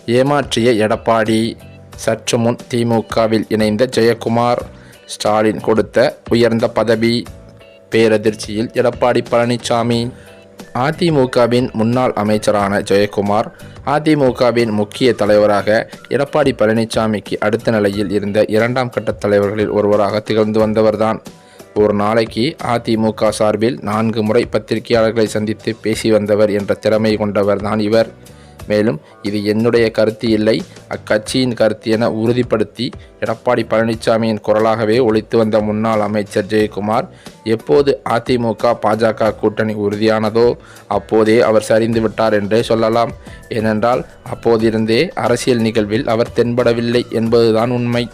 ஏமாற்றிய எடப்பாடி. சற்று முன் திமுகவில் இணைந்த ஜெயக்குமார். ஸ்டாலின் கொடுத்த உயர்ந்த பதவி. பேரதிர்ச்சியில் எடப்பாடி பழனிசாமி. அதிமுகவின் முன்னாள் அமைச்சரான ஜெயக்குமார் அதிமுகவின் முக்கிய தலைவராக எடப்பாடி பழனிசாமிக்கு அடுத்த நிலையில் இருந்த இரண்டாம் கட்ட தலைவர்களில் ஒருவராக திகழ்ந்து வந்தவர்தான். ஒரு நாளைக்கு அதிமுக சார்பில் 4 முறை பத்திரிகையாளர்களை சந்தித்து பேசி வந்தவர் என்ற திறமை கொண்டவர் தான் இவர். மேலும் இது என்னுடைய கருத்து இல்லை, அக்கட்சியின் கருத்து என உறுதிப்படுத்தி எடப்பாடி பழனிசாமியின் குரலாகவே ஒலித்து வந்த முன்னாள் அமைச்சர் ஜெயக்குமார் எப்போது அதிமுக பாஜக கூட்டணி உறுதியானதோ அப்போதே அவர் சரிந்து விட்டார் என்றே சொல்லலாம். ஏனென்றால் அப்போதிருந்தே அரசியல் நிகழ்வில் அவர் தென்படவில்லை என்பதுதான் உண்மை.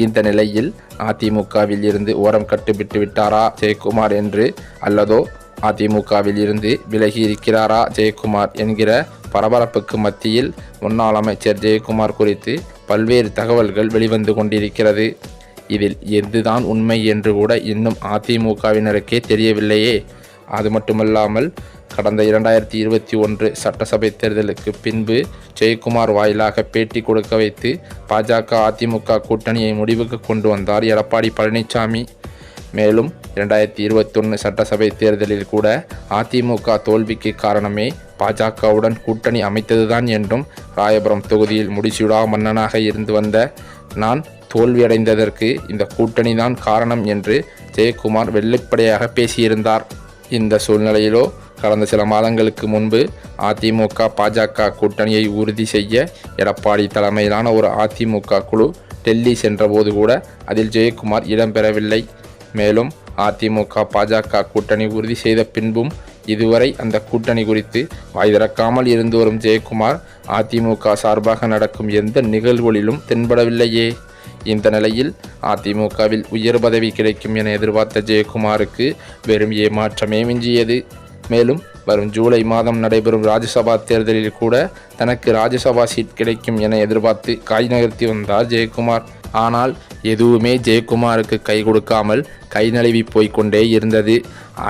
இந்த நிலையில் அதிமுகவில் இருந்து ஓரம் கட்டுவிட்டு விட்டாரா ஜெயக்குமார் என்று, அல்லதோ அதிமுகவில் இருந்து விலகி இருக்கிறாரா ஜெயக்குமார் என்கிற பரபரப்புக்கு மத்தியில் முன்னாள் அமைச்சர் ஜெயக்குமார் குறித்து பல்வேறு தகவல்கள் வெளிவந்து கொண்டிருக்கிறது. இதில் எதுதான் உண்மை என்று கூட இன்னும் அதிமுகவினருக்கே தெரியவில்லையே. அது மட்டுமல்லாமல் கடந்த 2021 சட்டசபை தேர்தலுக்கு பின்பு ஜெயக்குமார் வாயிலாக பேட்டி கொடுக்க வைத்து பாஜக அதிமுக கூட்டணியை முடிவுக்கு கொண்டு வந்தார் எடப்பாடி பழனிசாமி. மேலும் 2021 சட்டசபை தேர்தலில் கூட அதிமுக தோல்விக்கு காரணமே பாஜகவுடன் கூட்டணி அமைத்ததுதான் என்றும், ராயபுரம் தொகுதியில் முடிசூடா மன்னனாக இருந்து வந்த நான் தோல்வியடைந்ததற்கு இந்த கூட்டணி தான் காரணம் என்று ஜெயக்குமார் வெளிப்படையாக பேசியிருந்தார். இந்த சூழ்நிலையிலோ கடந்த சில மாதங்களுக்கு முன்பு அதிமுக பாஜக கூட்டணியை உறுதி செய்ய எடப்பாடி தலைமையிலான ஒரு அதிமுக குழு டெல்லி சென்றபோது கூட அதில் ஜெயக்குமார் இடம்பெறவில்லை. மேலும் அதிமுக பாஜக கூட்டணி உறுதி செய்த பின்பும் இதுவரை அந்த கூட்டணி குறித்து வாய் திறக்காமல் இருந்து வரும் ஜெயக்குமார் அதிமுக சார்பாக நடக்கும் எந்த நிகழ்வுகளிலும் தென்படவில்லையே. இந்த நிலையில் அதிமுகவில் உயர் பதவி கிடைக்கும் என எதிர்பார்த்த ஜெயக்குமாருக்கு வெறும் ஏமாற்றமே மிஞ்சியது. மேலும் வரும் ஜூலை மாதம் நடைபெறும் ராஜ்யசபா தேர்தலில் கூட தனக்கு ராஜ்யசபா சீட் கிடைக்கும் என எதிர்பார்த்து காய் நகர்த்தி வந்தார் ஜெயக்குமார். ஆனால் எதுவுமே ஜெயக்குமாருக்கு கை கொடுக்காமல் கை நழுவி போய்கொண்டே இருந்தது.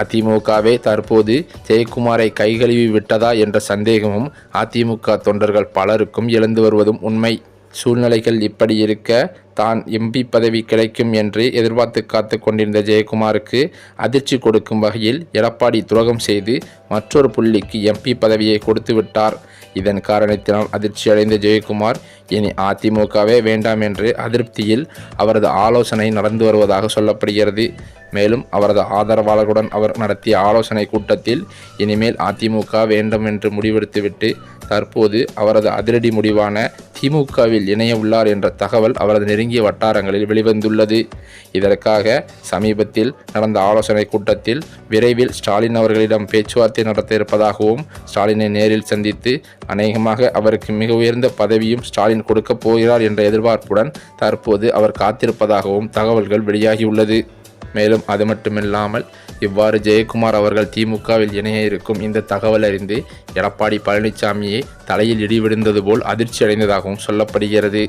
அதிமுகவே தற்போது ஜெயக்குமாரை கைகழுவி விட்டதா என்ற சந்தேகமும் அதிமுக தொண்டர்கள் பலருக்கும் எழுந்து வருவதும் உண்மை. சூழ்நிலைகள் இப்படி இருக்க தான் எம்பி பதவி கிடைக்கும் என்று எதிர்பார்த்து காத்து கொண்டிருந்த ஜெயக்குமாருக்கு அதிர்ச்சி கொடுக்கும் வகையில் எடப்பாடி துரோகம் செய்து மற்றொரு புள்ளிக்கு எம்பி பதவியை கொடுத்து விட்டார். இதன் காரணத்தினால் அதிர்ச்சி அடைந்த ஜெயக்குமார் இனி அதிமுகவே வேண்டாம் என்று அதிருப்தியில் அவரது ஆலோசனை நடந்து வருவதாக சொல்லப்படுகிறது. மேலும் அவரது ஆதரவாளர்களுடன் அவர் நடத்திய ஆலோசனை கூட்டத்தில் இனிமேல் அதிமுக வேண்டும் என்று முடிவெடுத்துவிட்டு தற்போது அவரது அதிரடி முடிவான திமுகவில் இணைய உள்ளார் என்ற தகவல் அவரது நெருங்கிய வட்டாரங்களில் வெளிவந்துள்ளது. இதற்காக சமீபத்தில் நடந்த ஆலோசனை கூட்டத்தில் விரைவில் ஸ்டாலின் அவர்களிடம் பேச்சுவார்த்தை நடத்த இருப்பதாகவும், ஸ்டாலினை நேரில் சந்தித்து அநேகமாக அவருக்கு மிக உயர்ந்த பதவியும் ஸ்டாலின் கொடுக்கப் போகிறார் என்ற எதிர்பார்ப்புடன் தற்போது அவர் காத்திருப்பதாகவும் தகவல்கள் வெளியாகியுள்ளது. மேலும் அது மட்டுமில்லாமல் இவ்வாறு ஜெயக்குமார் அவர்கள் திமுகவில் இணைய இருக்கும் இந்த தகவல் அறிந்து எடப்பாடி பழனிசாமியை தலையில் இடி விழுந்தது போல் அதிர்ச்சி அடைந்ததாகவும் சொல்லப்படுகிறது.